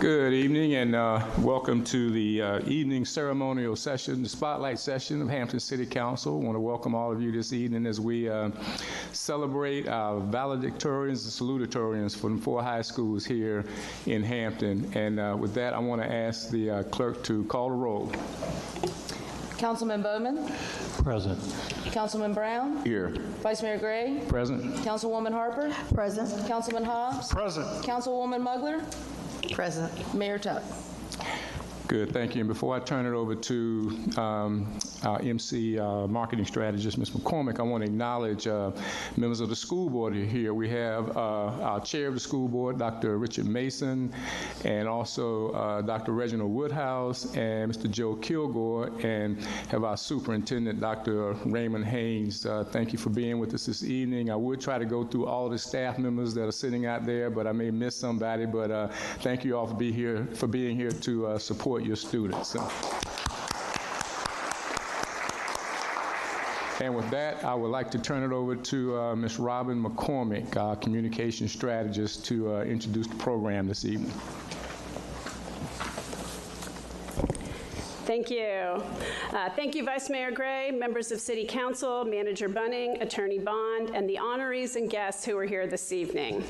Good evening and welcome to the evening ceremonial session, the spotlight session of Hampton City Council. I want to welcome all of you this evening as we celebrate our valedictorians and salutatorians from 4 high schools here in Hampton. And with that, I want to ask the clerk to call the roll. Councilman Bowman? Present. Councilman Brown? Here. Vice Mayor Gray? Present. Councilwoman Harper? Present. Councilman Hobbs? Present. Councilwoman Mugler? Present. Mayor Tuck? Good, thank you. And before I turn it over to our MC marketing strategist, Ms. McCormick, I want to acknowledge members of the school board here. We have our chair of the school board, Dr. Richard Mason, and also Dr. Reginald Woodhouse and Mr. Joe Kilgore, and have our superintendent, Dr. Raymond Haynes. Thank you for being with us this evening. I would try to go through all the staff members that are sitting out there, but I may miss somebody. But thank you all for being here to support your students. And with that, I would like to turn it over to Ms. Robin McCormick, our communication strategist, to introduce the program this evening. Thank you. Thank you, Vice Mayor Gray, members of City Council, Manager Bunning, Attorney Bond, and the honorees and guests who are here this evening.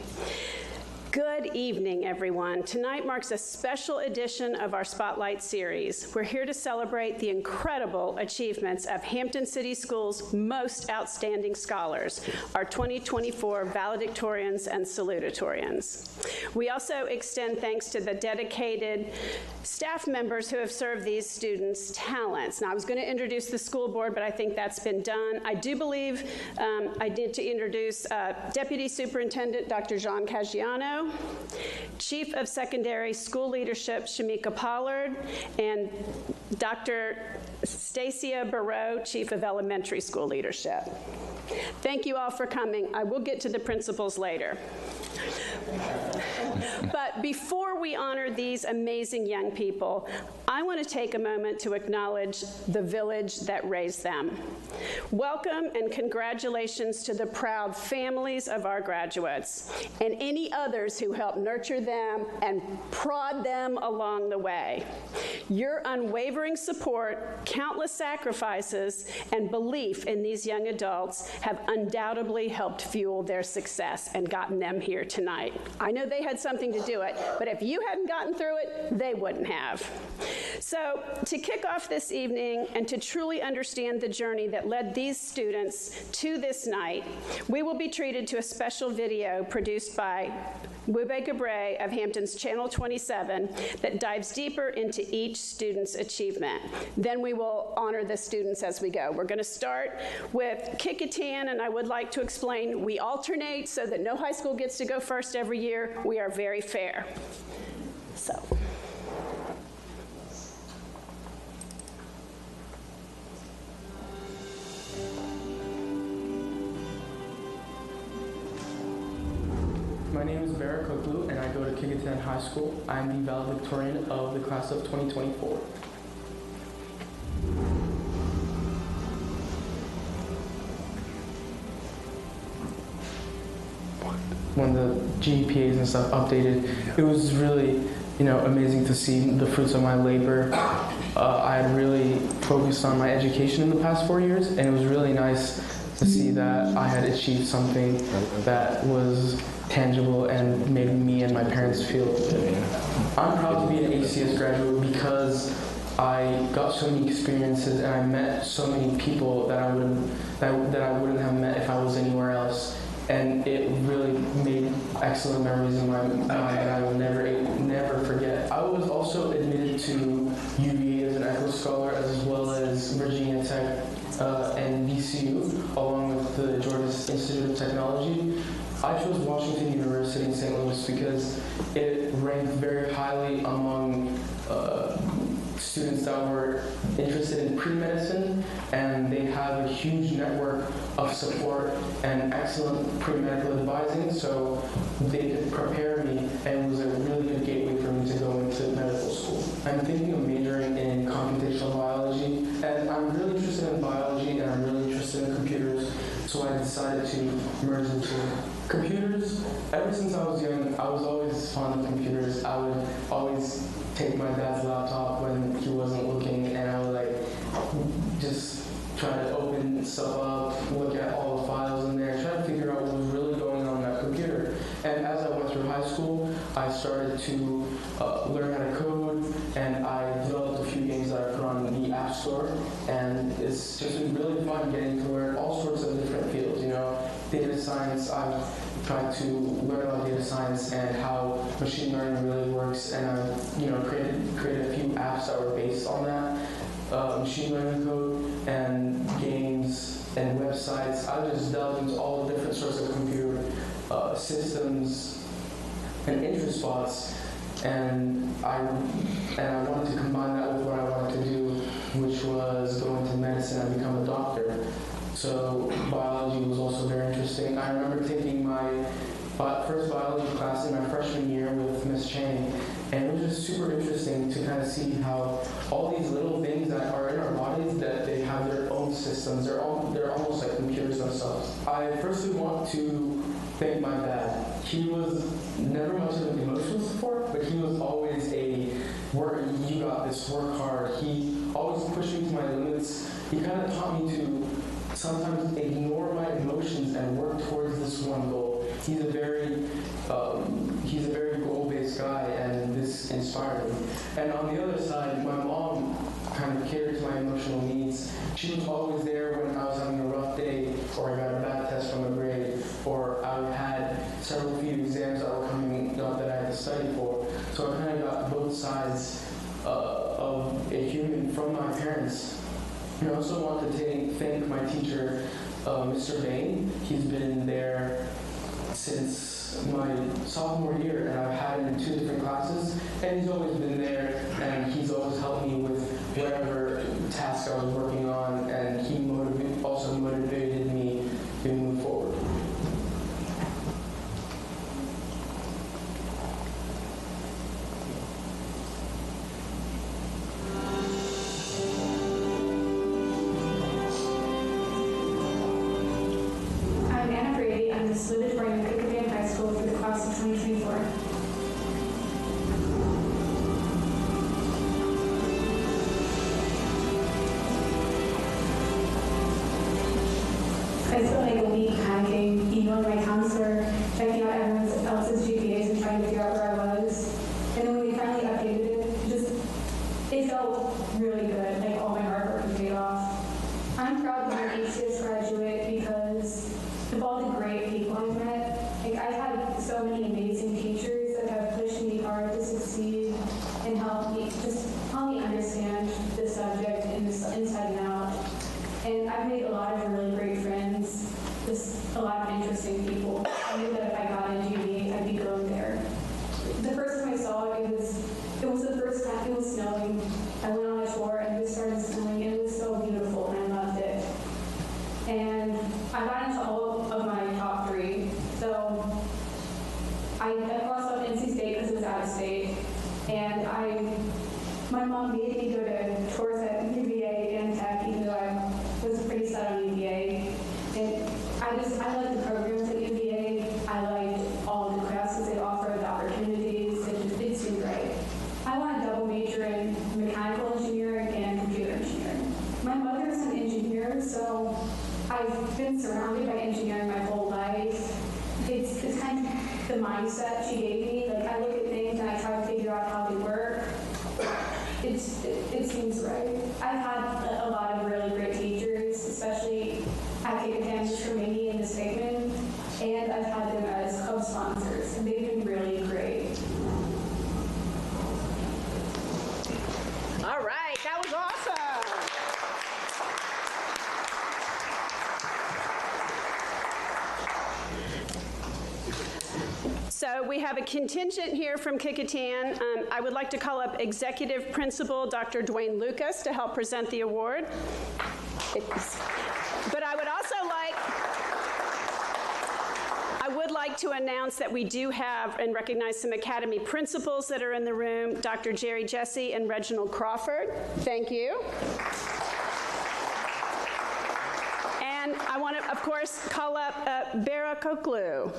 Good evening, everyone. Tonight marks a special edition of our Spotlight series. We're here to celebrate the incredible achievements of Hampton City Schools' most outstanding scholars, our 2024 Valedictorians and Salutatorians. We also extend thanks to the dedicated staff members who have served these students' talents. Now, I was going to introduce the school board, but I think that's been done. I do believe I need to introduce Deputy Superintendent Dr. Jean Caggiano, Chief of Secondary School Leadership, Shamika Pollard, and Dr. Stacia Barreau, Chief of Elementary School Leadership. Thank you all for coming. I will get to the principals later. But before we honor these amazing young people, I want to take a moment to acknowledge the village that raised them. Welcome and congratulations to the proud families of our graduates and any others who helped nurture them and prod them along the way. Your unwavering support, countless sacrifices, and belief in these young adults have undoubtedly helped fuel their success and gotten them here tonight. I know they had something to do it, but if you hadn't gotten through it, they wouldn't have. So to kick off this evening and to truly understand the journey that led these students to this night, we will be treated to a special video produced by Wube Gabre of Hampton's Channel 27 that dives deeper into each student's achievement. Then we will honor the students as we go. We're going to start with Kickitan, and I would like to explain we alternate so that no high school gets to go first every year. We are very fair. So. My name is Vera Koklu, and I go to Kickitan High School. I am the valedictorian of the class of 2024. When the GPAs and stuff updated, it was really, amazing to see the fruits of my labor. I had really focused on my education in the past 4 years, and it was really nice to see that I had achieved something that was tangible and made me and my parents feel good. I'm proud to be an ACS graduate because I got so many experiences and I met so many people that I wouldn't have met if I was anywhere else. And it really made excellent memories in my mind that I will never forget. I was also admitted to UVA as an Echo Scholar, as well as Virginia Tech and VCU, along with the Georgia Institute of Technology. I chose Washington University in St. Louis because it ranked very highly among students that were interested in pre-medicine, and they have a huge network of support and excellent pre-medical advising, so they could prepare me, and it was a really good gateway for me to go into medical school. I'm thinking of majoring in computational biology, and I'm really interested in biology, and I'm really interested in computers, so I decided to merge into computers. Ever since I was young, I was always fond of computers. I would always take my dad's laptop when he wasn't looking, and I would like just try to open stuff up, look at all the files in there, try to figure out what was really going on that computer. And as I went through high school, I started to learn how to code, and I developed a few games that I put on the App Store, and it's just been really fun getting to learn all sorts of different fields. You know, data science, I've tried to learn about data science and how machine learning really works, and I've created a few apps that were based on that. Machine learning code and games and websites. I just delved into all the different sorts of computer systems and interest spots, and I wanted to combine that with what I wanted to do, which was go into medicine and become a doctor. So biology was also very interesting. I remember taking my first biology class in my freshman year with Miss Chang, and it was just super interesting to kind of see how all these little things that are in our bodies, that they have their own systems. They're almost like computers themselves. I firstly want to thank my dad. He was never much of an emotional support, but he was always a work. You got this. Work hard. He always pushed me to my limits. He kind of taught me to sometimes ignore my emotions and work towards this one goal. He's a very goal-based guy, and this inspired me. And on the other side, my mom kind of cared to my emotional needs. She was always there when I was having a rough day, or I got a bad test from a grade, or I had several few exams that were coming up that I had to study for. So I kind of got both sides of a human from my parents. And I also want to thank my teacher, Mr. Bain. He's been there since my sophomore year, and I've had him in 2 different classes, and he's always been there, and he's always helped me with whatever task I was working on, and he also motivated me to move forward. I'm the salutatorian at Hampton High School for the class of 2024. I spent like a week panicking, emailing my counselor, checking out everyone else's GPAs and trying to figure out where I was. And then when we finally updated it, it felt really good, like all my hard work was paid off. I'm proud to be an ACS graduate because of all the great people I've met. Like, I've had so many amazing teachers that have pushed me hard to succeed and help me understand the subject inside and out. And I've made a lot of really great friends, just a lot of interesting people. I knew that if I got into GD, I'd be going there. The first time I saw it, it was the first time it was snowing. I went on a tour and it started snowing, and it was so beautiful, and I loved it. And I got into all of my top 3. So I crossed up NC State because it was out of state. And my mom made me go to tours at UVA and Tech, even though I was pretty set on UVA. And I liked the programs at UVA. I liked all of the classes they offered, the opportunities. It seemed right. I want to double major in mechanical engineering and computer engineering. My mother's an engineer, so I've been surrounded by engineering my whole life. It's kind of the mindset she gave me. Like, I look at things and I try to figure out how they work. It seems right. I've had a lot of really great teachers, especially at Hampton, Mr. Ramey and Ms. Bateman, and I've had them as co-sponsors, and they've been really great. All right, that was awesome. So we have a contingent here from Kickotan. I would like to call up Executive Principal Dr. Dwayne Lucas to help present the award. But I would like to announce that we do have and recognize some Academy principals that are in the room, Dr. Jerry Jesse and Reginald Crawford. Thank you. And I want to, of course, call up Bera Koklu.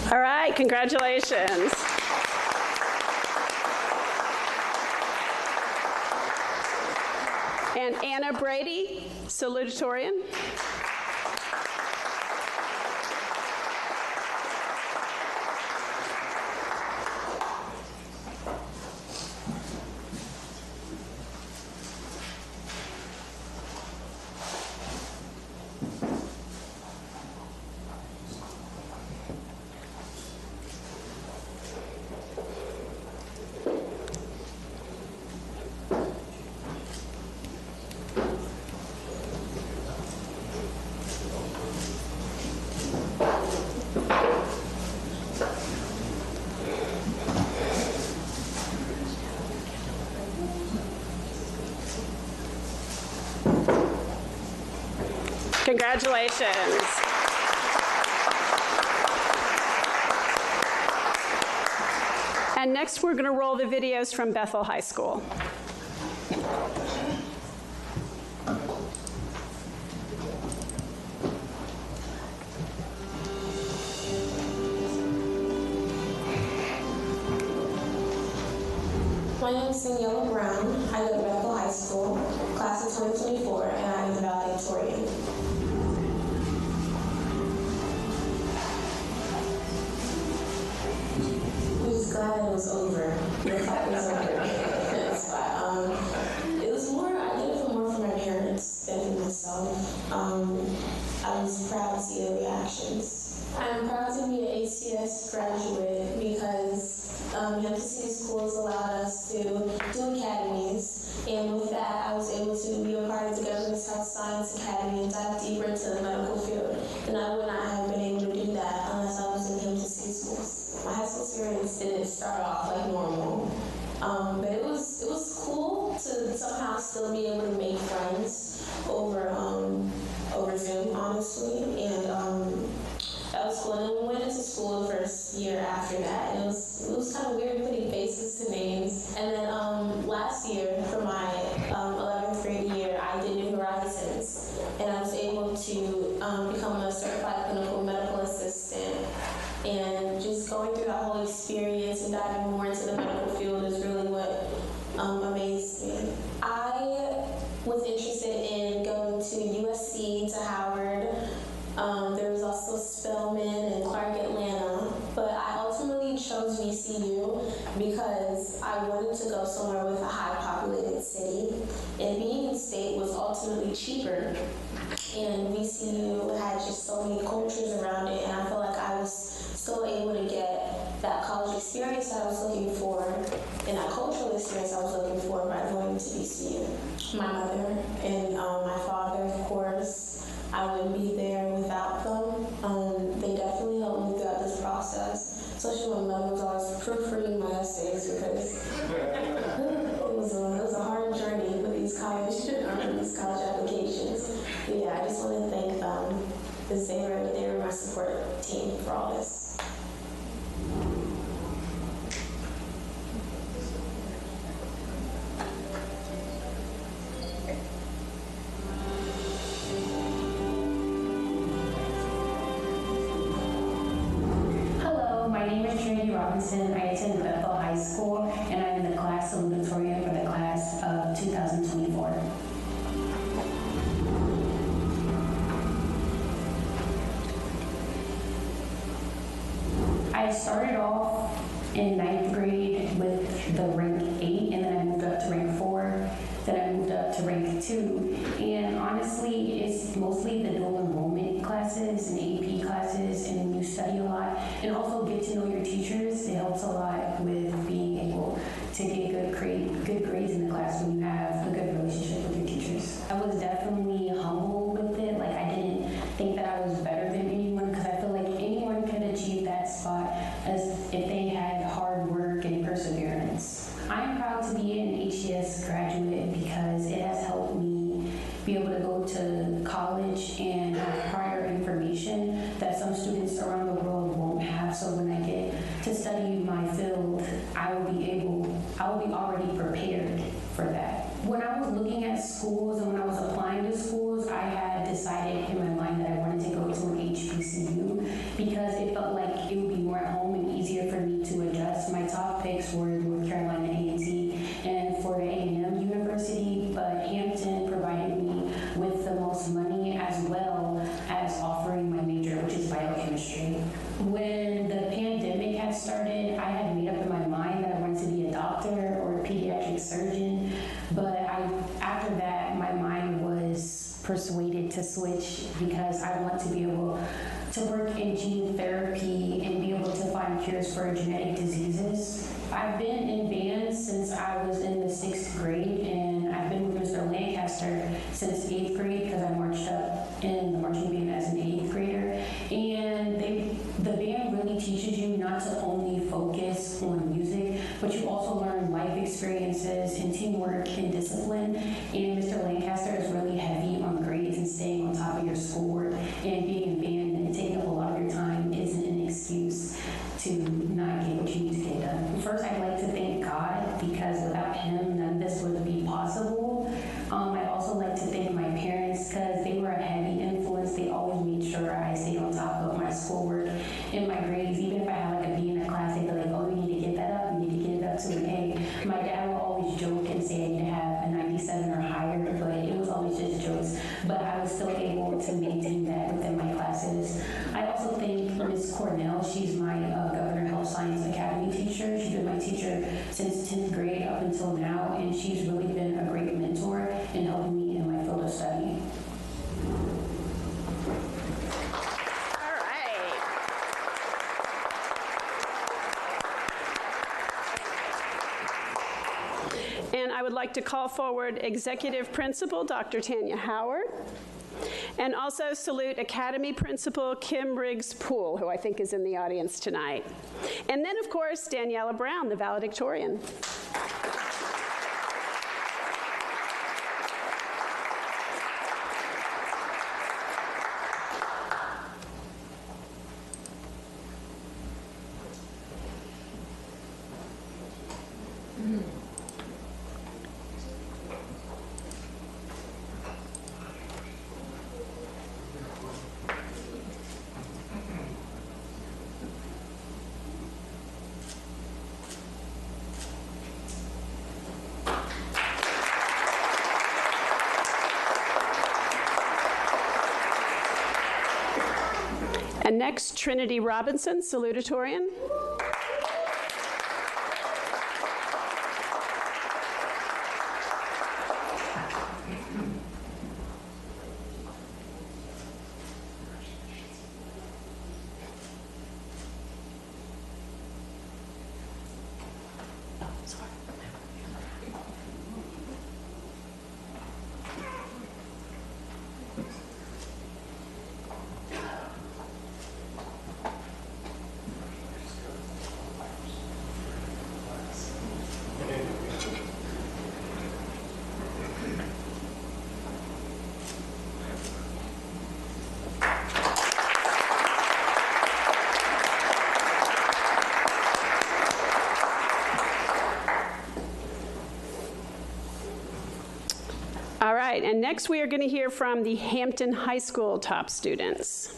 All right, congratulations. And Anna Brady, salutatorian. Congratulations. And next, we're going to roll the videos from Bethel High School. My name is Daniela Brown. I go to Bethel High School, class of 2024, and I am the valedictorian. I'm just glad it was over. The fight was over. It was more, I did it more for my parents than for myself. I was proud to see the reactions. I'm proud to be an ACS graduate because Hampton City Schools allowed us to do academies, and with that I was able to be a part of the Governance Health Science Academy and dive deeper into the medical field. And I would not have been able to do that unless I was in Hampton City Schools. My high school experience didn't start off like normal, but it was cool to somehow still be able to make friends over Zoom, honestly, and that was cool. And then we went into school the first year after that, and it was kind of weird putting faces to names. And then last year, for my 11th grade year, I did New Horizons, and I was able to become a certified clinical medical assistant. And just going through that whole experience and diving more into the medical field is really what amazed me. I was interested in going to USC, to Howard. There was also Spelman and Clark Atlanta, but I ultimately chose VCU because I wanted to go somewhere with a high populated city, and being in state was ultimately cheaper, and VCU had just so many cultures around it, and I felt like I was still able to get that college experience that I was looking for and that cultural experience I was looking for by going to VCU. My mother and my father, of course, I wouldn't be there without them. They definitely helped me throughout this process, especially when my mother was always proofreading my essays because it was a hard journey with these college applications. But yeah, I just want to thank them because they were my support team for all this. My name is Trinity Robinson. I attend Bethel High School, and I'm in the class salutatorian for the class of 2024. I started off in 9th grade with the rank 8, and then I moved up to rank 4. Then I moved up to rank 2, and honestly, it's mostly the dual enrollment classes and AP classes, and you study a lot, and also get to know your teachers. It helps a lot with being able to get good grades in the class when you have a good relationship with your teachers. I was definitely humble with it. Like, I didn't think that I was better than anyone, because I feel like anyone can achieve that spot students around the world won't have. So when I get to study my field, I will be already prepared for that. When I was looking at schools and when I was applying to schools, I had decided in my mind that I wanted to go to an HBCU because it felt like it would be more at home and easier for me to adjust. My top picks were North Carolina A&T and Florida A&M University, but Hampton provided me with the most money as well as offering my major, which is biochemistry. When the pandemic had started, I had made up in my mind that I wanted to be a doctor or a pediatric surgeon, but after that, my mind was persuaded to switch because I want to be able to work in gene therapy and be able to find cures for genetic diseases. I've been in band since I was in the 6th grade, and I've been with Mr. Lancaster since 8th grade because I marched up in the marching band as an 8th grader. And the band really teaches you not to only focus on music, but you also learn life experiences and teamwork and discipline. And Mr. Lancaster is really heavy on grades and staying on top of your schoolwork, and being in band and taking up a lot of your time isn't an excuse to not get what you need to get done. First, I'd like to thank God because without Him, none of this would be possible. I'd also like to thank my parents because they were a heavy influence. They always made sure I stayed on top of my schoolwork and my grades. Even if I had like a B in a class, they'd be like, oh, you need to get that up. You need to get it up to an A. My dad would always joke and say I need to have a 97 or higher, but it was always just jokes. But I was still able to maintain that within my classes. I also thank Ms. Cornell. She's my Governor Health Science Academy teacher. She's been my teacher since 10th grade up until now, and she's really been a great mentor in helping me in my field of study. All right. And I would like to call forward Executive Principal Dr. Tanya Howard, and also salute Academy Principal Kim Riggs-Poole, who I think is in the audience tonight. And then, of course, Daniela Brown, the valedictorian. And next, Trinity Robinson, salutatorian. All right, and next we are going to hear from the Hampton High School top students.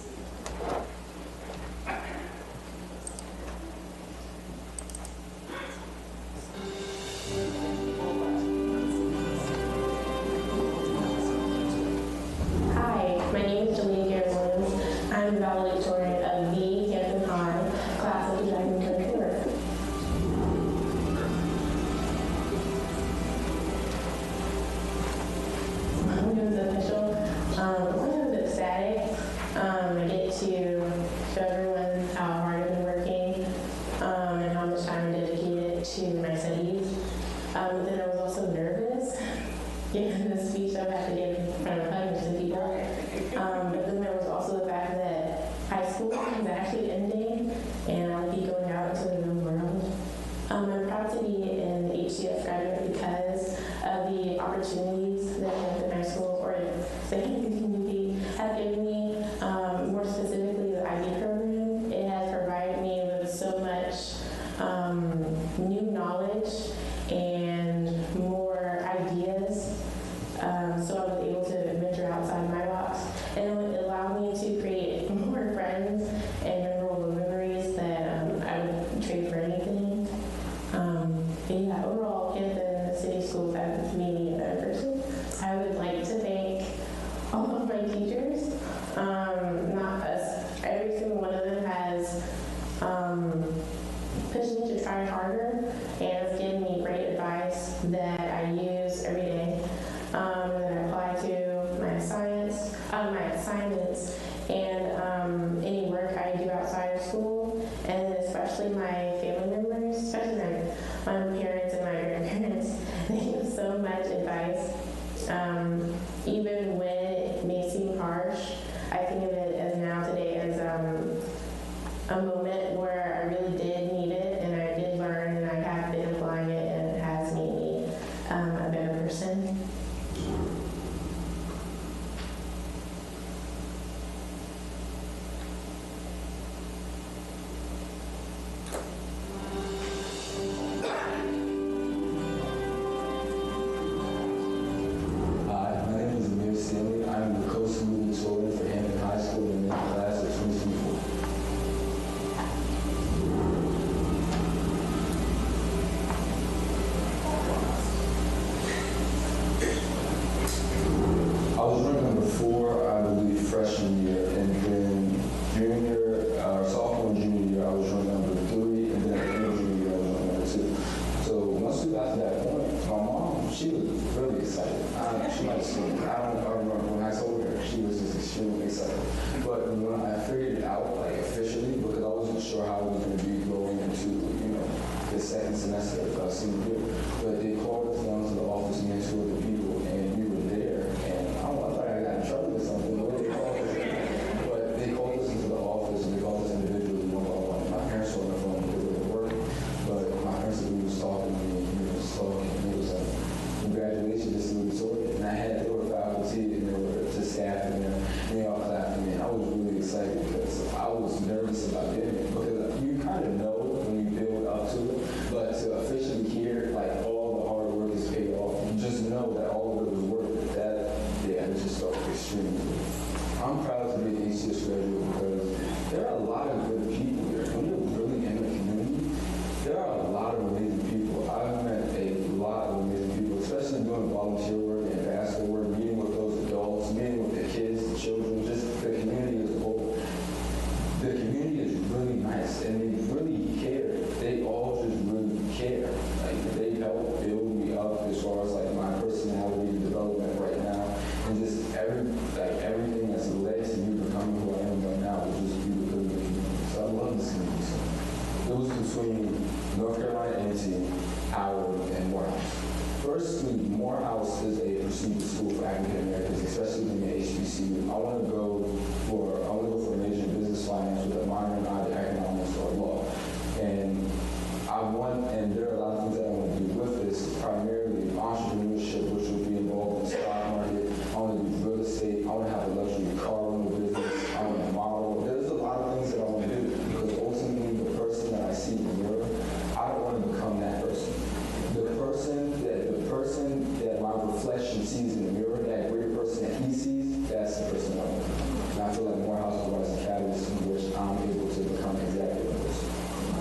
Hi, my name is Jalene Garrett-Williams. I'm the valedictorian of the Hampton High class of 2024. When it was official, I was ecstatic. pushed me to try harder and has given me great advice that I use every day, that I apply to my assignments, and any work I do outside of school, and especially my family members, especially my parents and my grandparents. They give so much advice. Even when it may seem harsh, I think of it as now today as a moment where I really did need it, and I did learn, and I have been applying it, and it has made me a better person. I'm the co-salutatorian for Hampton High School in the class of 2024. I was ranked number 4, I believe, freshman year, and then sophomore and junior year, I was ranked number 3, and then in junior year, I was ranked number 2. So once we got to that point, my mom, she was really excited. She might scream. I remember when I told her, she was just extremely excited. But when I figured it out, like officially, because I wasn't sure how it was going to be going into, the second semester of senior year, but they called us down to the office, me and 2 other people, and we were there. And I thought I got in trouble or something. But they called us into the office, and they called us individually one by one. My parents were on the phone because they were working, but my principal was talking to me, and he was talking, and he was like, "Congratulations, this is Salutatorian." And I had, there were faculty, and there were just staff, and they all clapped me. And I was really excited because I was nervous about getting it, because you kind of know when you build up to it, but to officially hear like all the hard work is paid off, you just know that all of it was worth it. It just felt extremely good. I'm proud to be an ACS graduate because there are a lot of good people here. When you're really in the community, there are a lot of amazing people. I've met a lot of amazing people, especially doing volunteer work and basketball work, meeting with those adults, meeting with the kids, the children, just the community as a whole. The community is really nice, and they really care. They all just really care. Like, they help build me up as far as like my personality and development right now, and just everything that's led to me becoming who I am right now is just be because of the community. So I love this community so much. It was between North Carolina A&T, Howard, and Morehouse. Firstly, Morehouse is a prestigious school for African Americans, especially in the HBCU. I want to go for a major in business finance with a minor in either economics or law. And there are a lot of things that I want to do with this, primarily entrepreneurship, which will be involved in the stock market. I want to do real estate. I want to have a luxury car rental business. I want to model. There's a lot of things that I want to do, because ultimately the person that I see in the mirror, I don't want to become that person. The person that my reflection sees in the mirror, that greater person that he sees, that's the person I want to become. And I feel like Morehouse provides a catalyst in which I'm able to become exactly that person.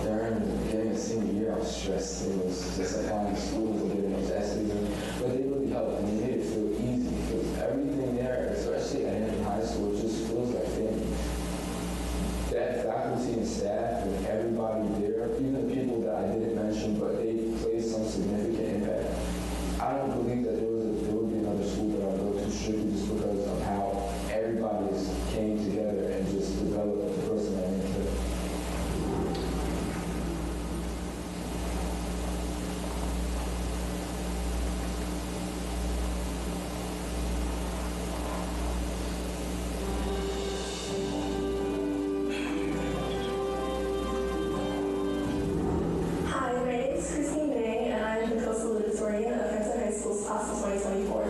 During the beginning of senior year, I was stressed. It was just like finding schools and getting those essays, but they really helped, and they made it feel easy, because everything there, especially at Hampton High School, it just feels like family. That faculty and staff and everybody there, even the people that I didn't mention, but they played some significant impact. I don't believe that there would be another school that I would go to strictly just because of how everybody came together and just developed the person I am today. Class of 2024.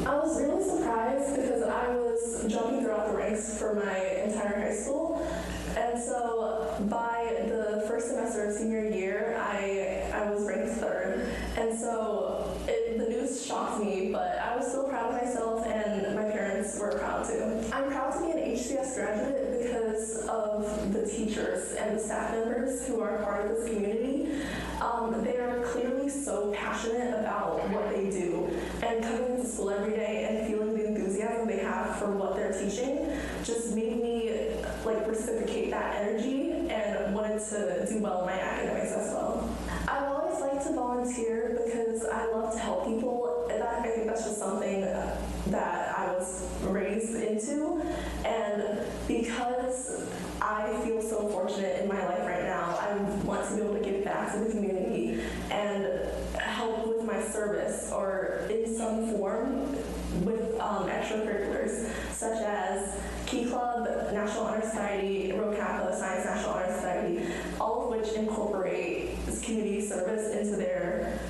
I was really surprised because I was jumping throughout the ranks for my entire high school, and so by the first semester of senior year, I was ranked 3rd, and so the news shocked me, but I was still proud of myself, and my parents were proud too. I'm proud to be an HCS graduate because of the teachers and the staff members who are part of this community. They are clearly so passionate about what they do, and and coming into school every day and feeling the enthusiasm they have for what they're teaching just made me like reciprocate that energy and wanted to do well in my academics as well. I've always liked to volunteer because I love to help people, and I think that's just something that I was raised into, and because I feel so fortunate in my life right now, I want to be able to give back to the community and help with my service or in some form with extracurriculars such as Key Club, National Honor Society, Rho Kappa, Science National Honor Society, all of which incorporate this community service into their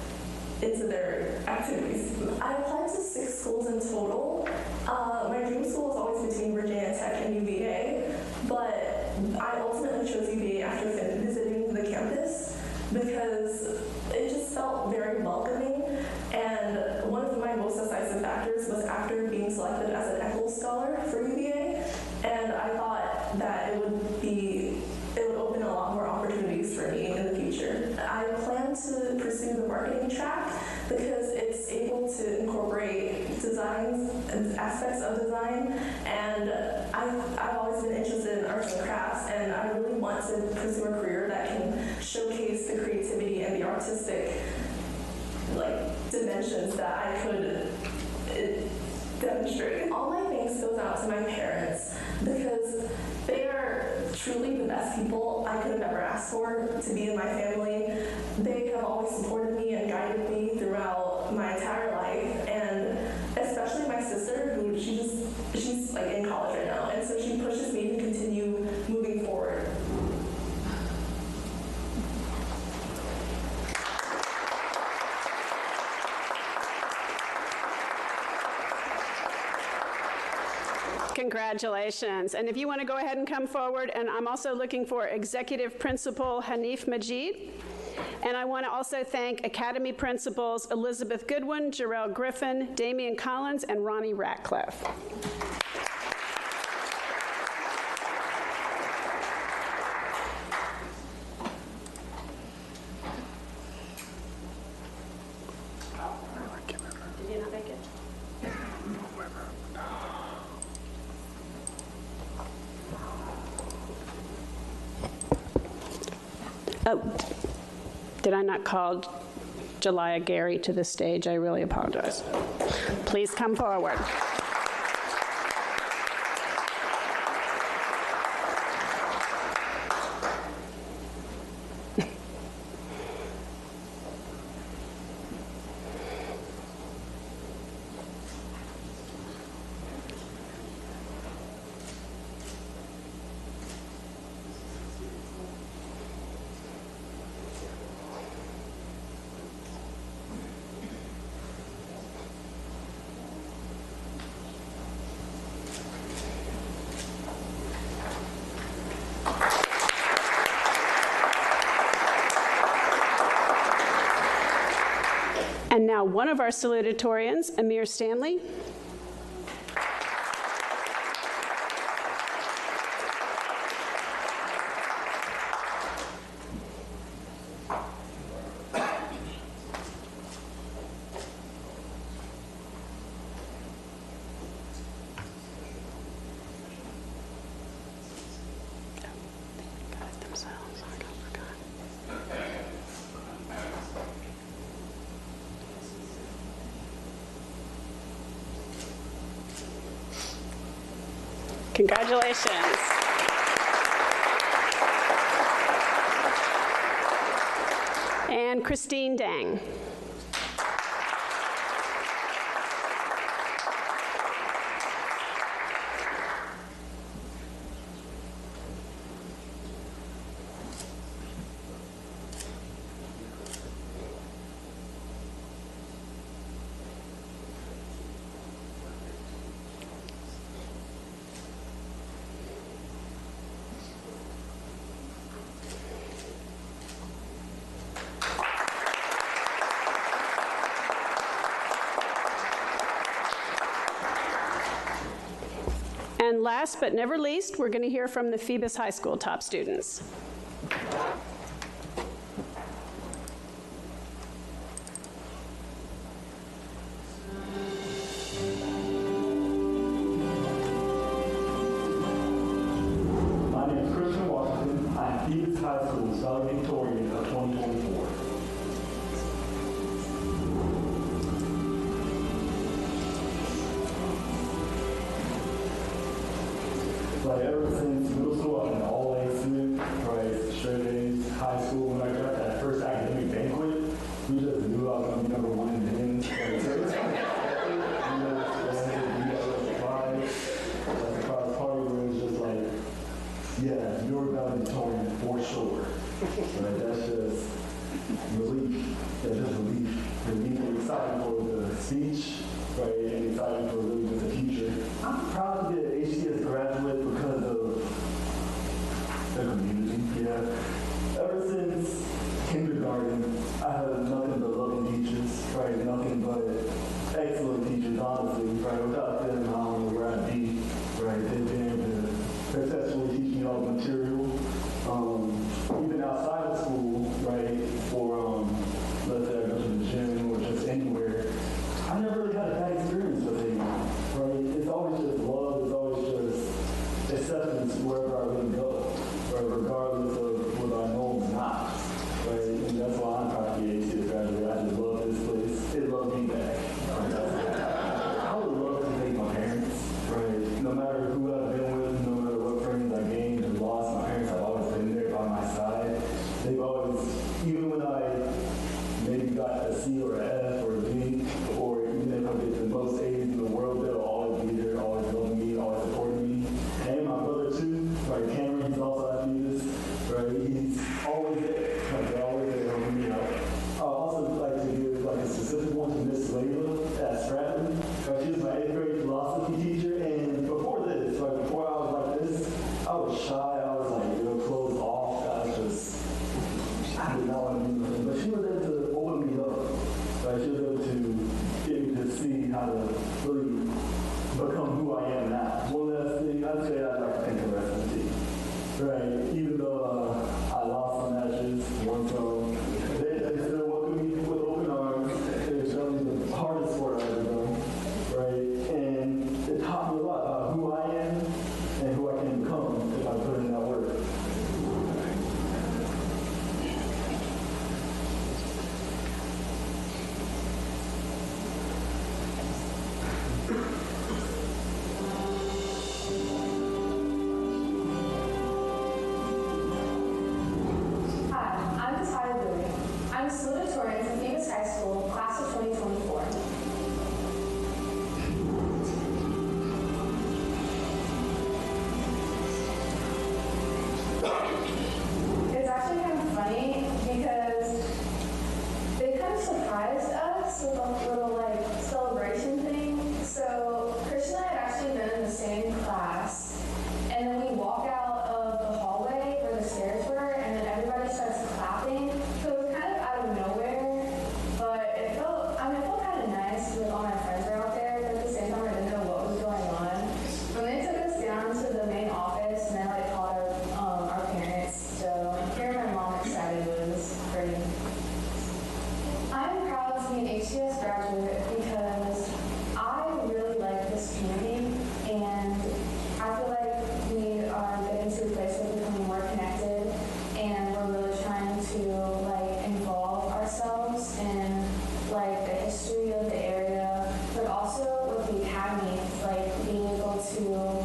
activities. I applied to 6 schools in total. My dream school was always between Virginia Tech and UVA, but I ultimately chose UVA after visiting the campus because it just felt very welcoming, and one of my most decisive factors was after being selected as an ECHL scholar for UVA, and I thought that it would open a lot more opportunities for me in the future. I plan to pursue the marketing track because it's able to incorporate designs and aspects of design, and I've always been interested in arts and crafts, and I really want to pursue a career that can showcase the creativity and the artistic dimensions that I could demonstrate. All my thanks goes out to my parents because they are truly the best people I could have ever asked for to be in my family. They have always supported me and guided me throughout my entire life, and especially my sister, who she's like in college right now, and so she pushes me to continue moving forward. Congratulations. And if you want to go ahead and come forward, and I'm also looking for Executive Principal Hanif Majid. And I want to also thank Academy Principals Elizabeth Goodwin, Jarrell Griffin, Damian Collins, and Ronnie Ratcliffe. Did you not make it? Oh, did I not call Jelia Gary to the stage? I really apologize. Please come forward. And now one of our salutatorians, Amir Stanley. Congratulations. And Christine Dang. And last but never least, we're going to hear from the Phoebus High School top students. Like ever since middle school, I've been an all-A student, right? Straight A's. High school, when I got that first academic banquet, we just knew I was going to be number one in the end. Like a surprise party where it was just like, yeah, you're valedictorian for sure. Right? That's just relief. That's just relief. Relief and excited for the speech, right? And excited for really just the future. I'm proud to be an HCS graduate because of the community, yeah. Ever since kindergarten, I had nothing but loving teachers, right? Nothing but excellent teachers, honestly, right? Without them, I don't know where I'd be, right? They've been able to successfully teach me all the material. Even outside of school, right? Or let's say I go to the gym or just anywhere, I never really had a bad experience with it, right? It's always just love, it's always just acceptance wherever I really go, right? Regardless of whether I know them or not, right? And that's why I'm proud to be an HCS graduate. I just love this place. It loves me back. Right? I would love to thank my parents, right? No matter who I've been with, no matter what friends I gained or lost, my parents have always been there by my side. They've always, even when I maybe got a C or an F or a B, or even if I get the most A's in the world, they'll always be there, always loving me, always supporting me. And my brother too, right? Cameron, he's also at this, right? He's always there, like they're always there helping me out. I also like to give like a specific one to Miss Layla at Stratton. Right? She was my 8th grade philosophy teacher, and before this, right, before I was like this, I was shy. I was like, closed off. I did not want to do nothing, but she was able to open me up. Right? She was able to get me to see how to really become who I am now. One last thing, I'd say I'd like to thank the rest of the team. Right? Even though I lost some matches, one song, they still welcome me with open arms. It's really the hardest sport I've ever done. Right? And it taught me a lot about who I am and who I can become if I put in that work. I'm a salutatorian from Phoenix High School, class of 2024. It's actually kind of funny because they kind of surprised us with a little like celebration thing. So Christian and I had actually been in the same class, and then we walk out of the hallway where the stairs were, and then everybody starts clapping. So it was kind of out of nowhere, but it felt kind of nice with all my friends were out there, but at the same time I didn't know what was going on. When they took us down to the main office and then like called our parents, so hearing my mom excited was pretty. I'm proud to be an HCS graduate because I really like this community, and I feel like we are getting to a place where we're becoming more connected, and we're really trying to like involve ourselves in like the history of the area, but also with the academy, like being able to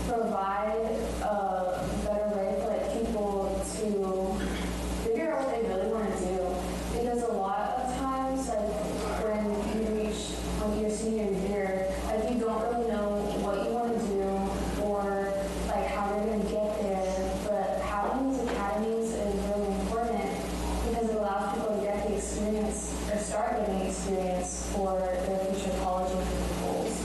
provide a better way for like people to figure out what they really want to do. Because a lot of times, like when you reach your senior year, like you don't really know what you want to do or like how you're going to get there. But having these academies is really important because it allows people to get the experience or start getting experience for their future college and future goals.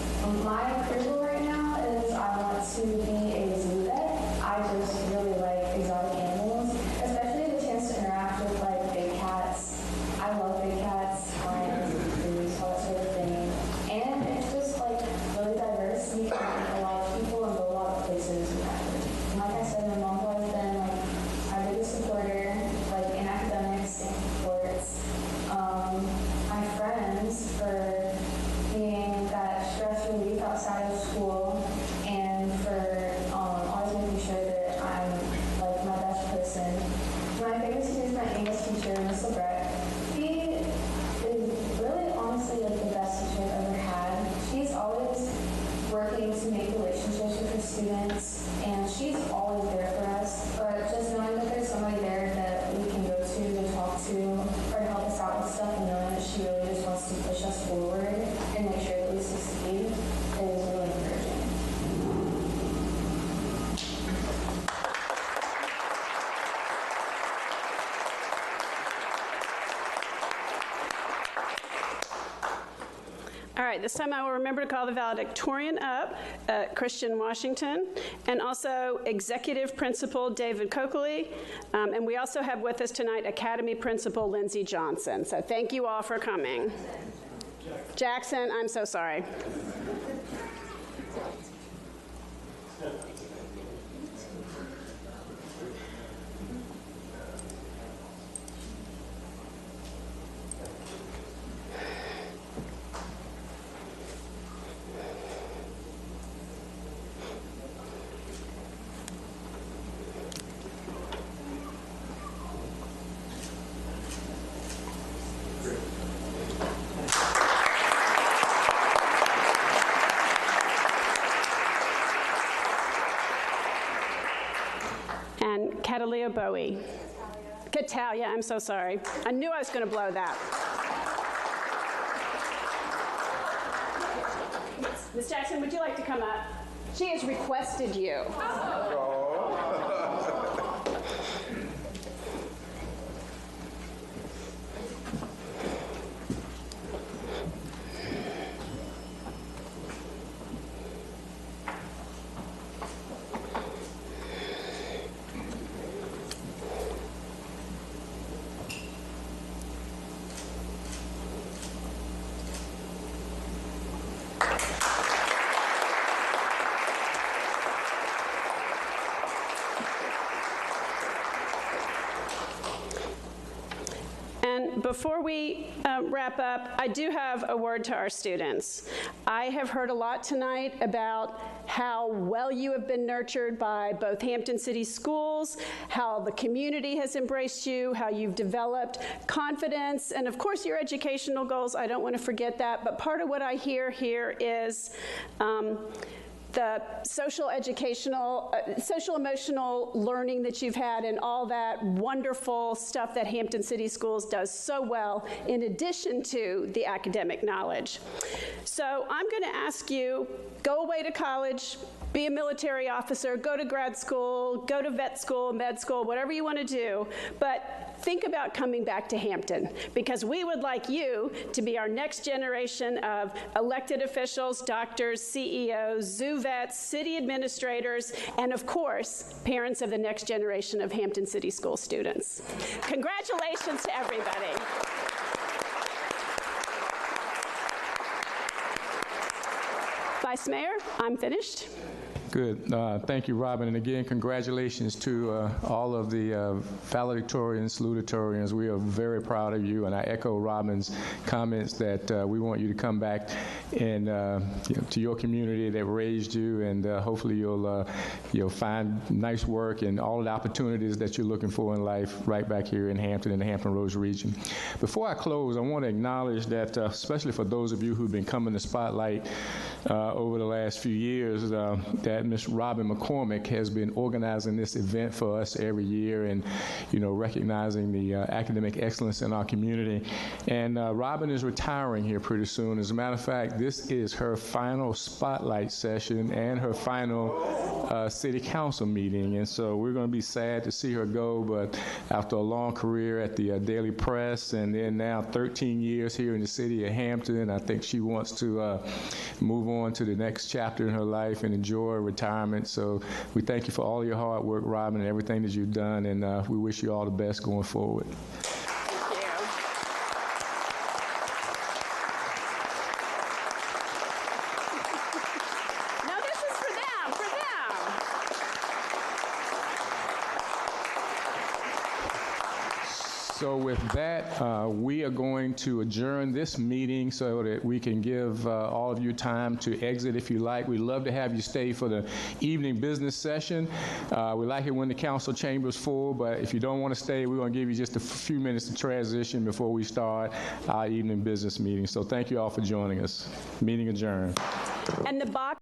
My career goal right now is I want to be a zoo vet. I just really like exotic animals, especially the chance to interact with like big cats. I love big cats, lions, zoos, all that sort of thing. And it's just like really diverse. You can meet a lot of people and go a lot of places. And like I said, my mom's always been like my biggest supporter, like in academics and sports. My friends for All right, this time I will remember to call the valedictorian up, Christian Washington, and also Executive Principal David Coakley. And we also have with us tonight Academy Principal Lindsay Johnson. So thank you all for coming. Jackson, I'm so sorry. And Catalina Bowie. Catalia, I'm so sorry. I knew I was going to blow that. Ms. Jackson, would you like to come up? She has requested you. And before we wrap up, I do have a word to our students. I have heard a lot tonight about how well you have been nurtured by both Hampton City Schools, how the community has embraced you, how you've developed confidence, and of course your educational goals. I don't want to forget that, but part of what I hear here is the social emotional learning that you've had and all that wonderful stuff that Hampton City Schools does so well, in addition to the academic knowledge. So I'm going to ask you, go away to college, be a military officer, go to grad school, go to vet school, med school, whatever you want to do, but think about coming back to Hampton, because we would like you to be our next generation of elected officials, doctors, CEOs, zoo vets, city administrators, and of course, parents of the next generation of Hampton City School students. Congratulations to everybody. Vice Mayor, I'm finished. Good. Thank you, Robin. And again, congratulations to all of the valedictorians, salutatorians. We are very proud of you. And I echo Robin's comments that we want you to come back and to your community that raised you, and hopefully you'll find nice work and all the opportunities that you're looking for in life right back here in Hampton and the Hampton Roads region. Before I close, I want to acknowledge that, especially for those of you who've been coming to Spotlight over the last few years, that Ms. Robin McCormick has been organizing this event for us every year, and recognizing the academic excellence in our community. And Robin is retiring here pretty soon. As a matter of fact, this is her final Spotlight session and her final city council meeting. And so we're going to be sad to see her go, but after a long career at the Daily Press and then now 13 years here in the city of Hampton, I think she wants to move on to the next chapter in her life and enjoy retirement. So we thank you for all your hard work, Robin, and everything that you've done, and we wish you all the best going forward. So with that, we are going to adjourn this meeting so that we can give all of you time to exit if you like. We'd love to have you stay for the evening business session. We like it when the council chamber is full, but if you don't want to stay, we're going to give you just a few minutes to transition before we start our evening business meeting. So thank you all for joining us. Meeting adjourned. And the box